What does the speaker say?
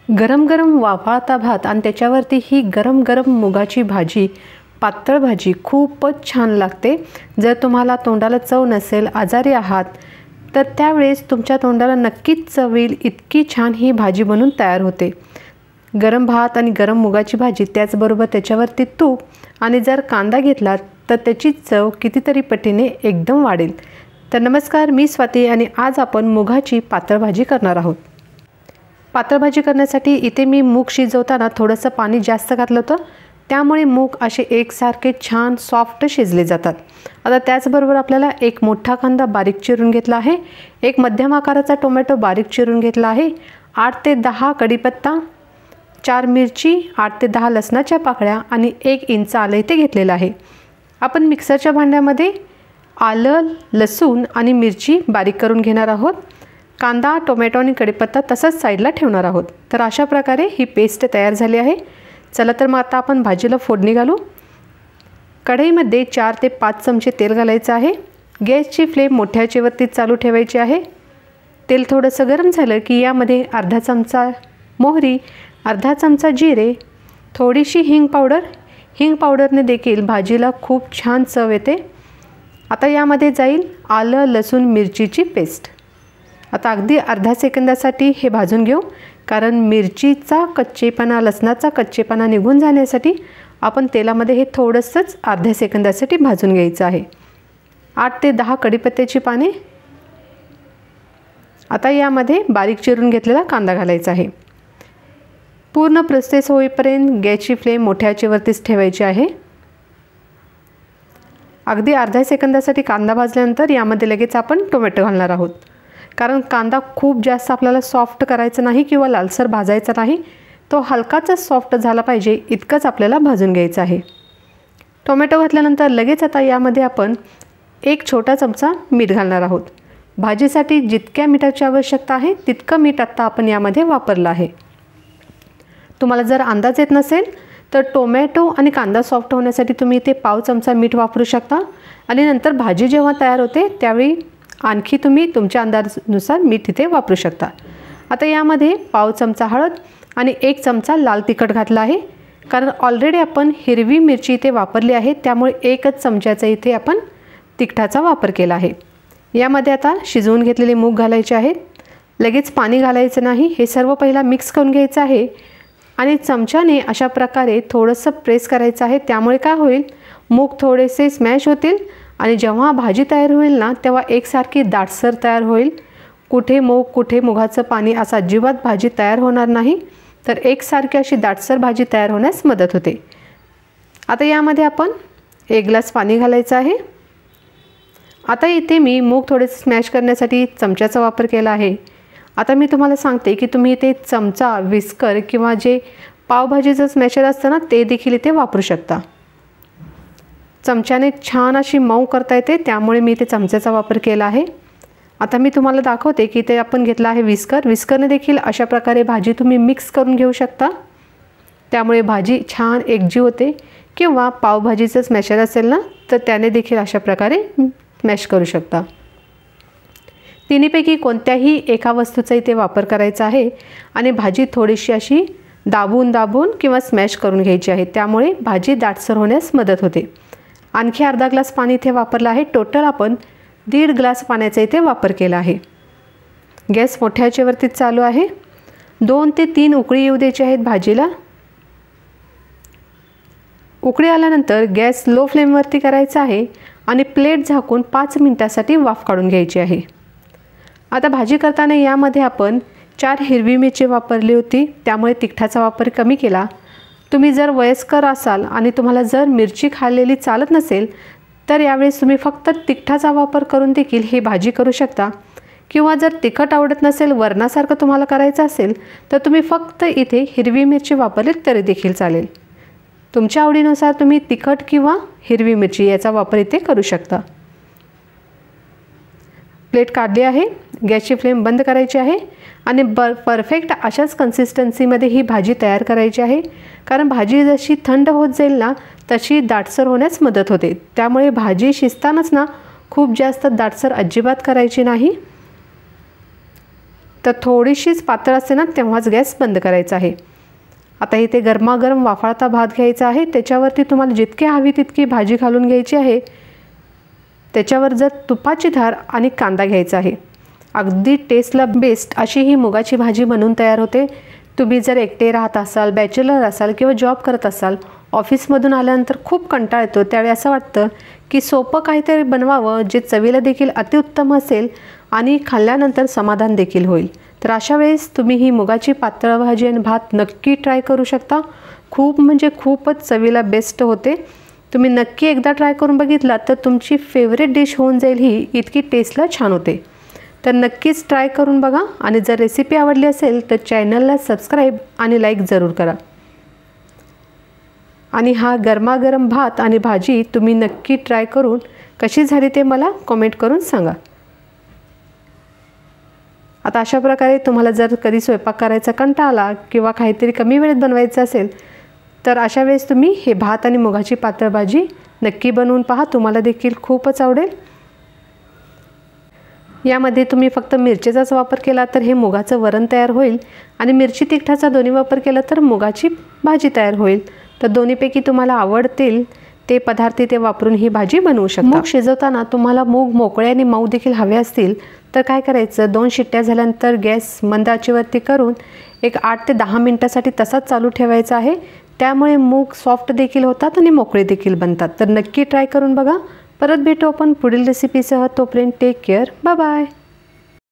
गरम गरम वाफाळता भात आणि त्याच्यावरती ही गरम गरम मुगाची भाजी, पातळ भाजी खूपच छान लागते। जर तुम्हाला तोंडाला चव नसेल, आजारी आहात, तर त्यावेळेस तुमच्या तोंडाला नक्कीच चव येईल, इतकी छान ही भाजी बनून तयार होते। गरम भात आणि गरम मुगाची भाजी, त्याचबरोबर त्याच्यावरती तूप आणि जर कांदा घेतला तर त्याची चव कितीतरी पटीने एकदम वाढेल। तर नमस्कार, मी स्वाती आणि आज आपण मुगाची पातळ भाजी करणार आहोत। पातळ भाजी करण्यासाठी इथे मी मूग शिजवताना थोडंसं पाणी जास्त घातलं होतं, त्यामुळे मूग असे एकसारखे छान सॉफ्ट शिजले जातात। आता त्याचबरोबर आपल्याला एक मोठा कांदा बारीक चिरून घेतला आहे, एक मध्यम आकाराचा टोमॅटो बारीक चिरून घेतला आहे, 8 ते 10 कढीपत्ता, 4 मिरची, 8 ते 10 लसणाच्या पाकळ्या आणि 1 इंच आलं इथे घेतलेलं आहे। आपण मिक्सरच्या भांड्यामध्ये आलं, लसूण आणि मिरची बारीक करून घेणार आहोत। कांदा, टोमॅटो आणि कढीपत्ता तसंच साईडला ठेवणार आहोत। तर अशा प्रकारे ही पेस्ट तयार झाली आहे। चला तर मग आता आपण भाजीला फोडणी घालू। कढईमध्ये 4 ते 5 चमचे तेल घालायचं आहे। गॅसची फ्लेम मोठ्या आचेवरती चालू ठेवायची आहे। तेल थोडंसं गरम झालं की यामध्ये अर्धा चमचा मोहरी, अर्धा चमचा जिरे, थोडीशी हिंग पावडरने देखील भाजीला खूप छान चव येते। आता यामध्ये जाईल आलं, लसूण, मिरचीची पेस्ट। आता अगदी अर्धा सेकंदासाठी हे भाजून घेऊ, कारण मिरचीचा कच्चेपणा, लसणाचा कच्चेपणा निघून जाण्यासाठी आपण तेलामध्ये हे थोडंसंच अर्ध्या सेकंदासाठी भाजून घ्यायचं आहे। 8 ते 10 कढीपत्त्याची पाने। आता यामध्ये बारीक चिरून घेतलेला कांदा घालायचा आहे। पूर्ण प्रोसेस होईपर्यंत गॅसची फ्लेम मोठ्या आचेवरतीच ठेवायची आहे। अगदी अर्ध्या सेकंदासाठी कांदा भाजल्यानंतर यामध्ये लगेच आपण टोमॅटो घालणार आहोत, कारण कांदा खूप जास्त आपल्याला सॉफ्ट करायचा नाही किंवा लालसर भाजायचा नाही, तो हलकाच सॉफ्ट झाला पाहिजे इतकंच आपल्याला भाजून घ्यायचं आहे। टोमॅटो घातल्यानंतर लगेच आता यामध्ये आपण 1 छोटा चमचा मीठ घालणार आहोत। भाजीसाठी जितक्या मिठाची आवश्यकता आहे तितकं मीठ आता आपण यामध्ये वापरलं आहे। तुम्हाला जर अंदाज येत नसेल तर टोमॅटो आणि कांदा सॉफ्ट होण्यासाठी तुम्ही इथे पाव चमचा मीठ वापरू शकता आणि नंतर भाजी जेव्हा तयार होते त्यावेळी आणखी तुम्ही तुमच्या अंदाजानुसार मीठ इथे वापरू शकता। आता यामध्ये पाव चमचा हळद आणि 1 चमचा लाल तिखट घातला आहे, कारण ऑलरेडी आपण हिरवी मिरची इथे वापरली आहे, त्यामुळे 1च चमच्याचा इथे आपण तिखटाचा वापर केला आहे। यामध्ये आता शिजवून घेतलेले मूग घालायचे आहेत। लगेच पाणी घालायचं नाही, हे सर्व पहिला मिक्स करून घ्यायचं आहे आणि चमच्याने अशा प्रकारे थोडंसं प्रेस करायचं आहे। त्यामुळे काय होईल, मूग थोडेसे स्मॅश होतील आणि जेव्हा भाजी तयार होईल ना, तेव्हा एकसारखी दाटसर तयार होईल। कुठे मूग, कुठे मुगाचं पाणी असं अजिबात भाजी तयार होणार नाही, तर एकसारखी अशी दाटसर भाजी तयार होण्यास मदत होते। आता यामध्ये आपण 1 ग्लास पाणी घालायचं आहे। आता इथे मी मूग थोडेसे स्मॅश करण्यासाठी चमच्याचा वापर केला आहे। आता मी तुम्हाला सांगते की तुम्ही इथे चमचा, विस्कर किंवा जे पावभाजीचं स्मॅशर असतं ना, ते देखील इथे वापरू शकता। चमच्याने छान अशी मऊ करता येते, त्यामुळे मी इथे चमच्याचा वापर केला आहे। आता मी तुम्हाला दाखवते की ते आपण घेतला आहे विस्करने देखील अशा प्रकारे भाजी तुम्ही मिक्स करून घेऊ शकता, त्यामुळे भाजी छान एकजीव होते। किंवा पावभाजीचं स्मॅशर असेल ना, तर त्याने देखील अशा प्रकारे स्मॅश करू शकता। तिन्हीपैकी कोणत्याही एका वस्तूचा इथे वापर करायचा आहे आणि भाजी थोडीशी अशी दाबून किंवा स्मॅश करून घ्यायची आहे, त्यामुळे भाजी दाटसर होण्यास मदत होते। आणखी अर्धा ग्लास पाणी इथे वापरलं आहे। टोटल आपण 1.5 ग्लास पाण्याचा इथे वापर केला आहे। गॅस मोठ्या आचेवरती चालू आहे। 2 ते 3 उकळी येऊ द्यायची आहेत भाजीला। उकळी आल्यानंतर गॅस लो फ्लेमवरती करायचा आहे आणि प्लेट झाकून 5 मिनिटासाठी वाफ काढून घ्यायची आहे। आता भाजी करताना यामध्ये आपण 4 हिरवी मिरची वापरली होती, त्यामुळे तिखटाचा वापर कमी केला। तुम्ही जर वयस्कर असाल आणि तुम्हाला जर मिरची खाल्लेली चालत नसेल, तर यावेळेस तुम्ही फक्त तिखटाचा वापर करून देखील ही भाजी करू शकता, किंवा जर तिखट आवडत नसेल, वरणासारखं तुम्हाला करायचं असेल, तर तुम्ही फक्त इथे हिरवी मिरची वापरली तरी देखील चालेल। तुमच्या आवडीनुसार तुम्ही तिखट किंवा हिरवी मिरची याचा वापर इथे करू शकता। प्लेट काढली आहे, गॅसची फ्लेम बंद करायची आहे आणि परफेक्ट अशाच कन्सिस्टन्सीमध्ये ही भाजी तयार करायची आहे, कारण भाजी जशी थंड होत जाईल ना, तशी दाटसर होण्यास मदत होते। त्यामुळे भाजी शिजतानाच ना खूप जास्त दाटसर अजिबात करायची नाही। तर थोडीशीच पातळ असते ना तेव्हाच गॅस बंद करायचा आहे। आता इथे गरमागरम वाफाळता भात घ्यायचा आहे। त्याच्यावरती तुम्हाला जितकी हवी तितकी भाजी घालून घ्यायची आहे। त्याच्यावर जर तुपाची धार आणि कांदा घ्यायचा आहे। अगदी टेस्टला बेस्ट अशी ही मुगाची भाजी बनवून तयार होते। तुम्ही जर एकटे राहत असाल, बॅचलर असाल किंवा जॉब करत असाल, ऑफिसमधून आल्यानंतर खूप कंटाळा येतो, त्यावेळी असं वाटतं की सोपं काहीतरी बनवावं जे चवीला देखील अतिउत्तम असेल आणि खाल्ल्यानंतर समाधान देखील होईल। तर अशा वेळेस तुम्ही ही मुगाची पातळ भाजी आणि भात नक्की ट्राय करू शकता। खूप म्हणजे खूपच चवीला बेस्ट होते। तुम्ही नक्की एकदा ट्राय करून बघितला तर तुमची फेवरेट डिश होऊन जाईल। ही इतकी टेस्टला छान होते। तर नक्कीच ट्राय करून बघा आणि जर रेसिपी आवडली असेल तर चॅनलला सबस्क्राईब आणि लाईक जरूर करा। आणि हा गरमागरम भात आणि भाजी तुम्ही नक्की ट्राय करून कशी झाली ते मला कमेंट करून सांगा। आता अशा प्रकारे तुम्हाला जर कधी स्वयंपाक करायचा कंटाळा आला किंवा काहीतरी कमी वेळेत बनवायचं असेल तर अशा वेळेस तुम्ही हे भात आणि मुगाची पातळ भाजी नक्की बनवून पहा, तुम्हाला देखील खूपच आवडेल। यामध्ये तुम्ही फक्त मिरचीचाच वापर केला तर हे मुगाचं वरण तयार होईल आणि मिरची तिखटाचा दोन्ही वापर केला तर मुगाची भाजी तयार होईल। तर दोन्हीपैकी तुम्हाला आवडतील ते पदार्थ ते वापरून ही भाजी बनवू शकता। मूग शिजवताना तुम्हाला मूग मोकळे आणि मऊ देखील हवे असतील तर काय करायचं, 2 शिट्ट्या झाल्यानंतर गॅस मंद आचेवरती करून एक 8 ते 10 मिनिटांसाठी तसाच चालू ठेवायचा आहे। त्यामुळे मूग सॉफ्ट देखील होतात आणि मोकळे देखील बनतात। तर नक्की ट्राय करून बघा। परत भेटू आपण पुढील रेसिपीसह। तोपर्यंत टेक केअर, बाय बाय।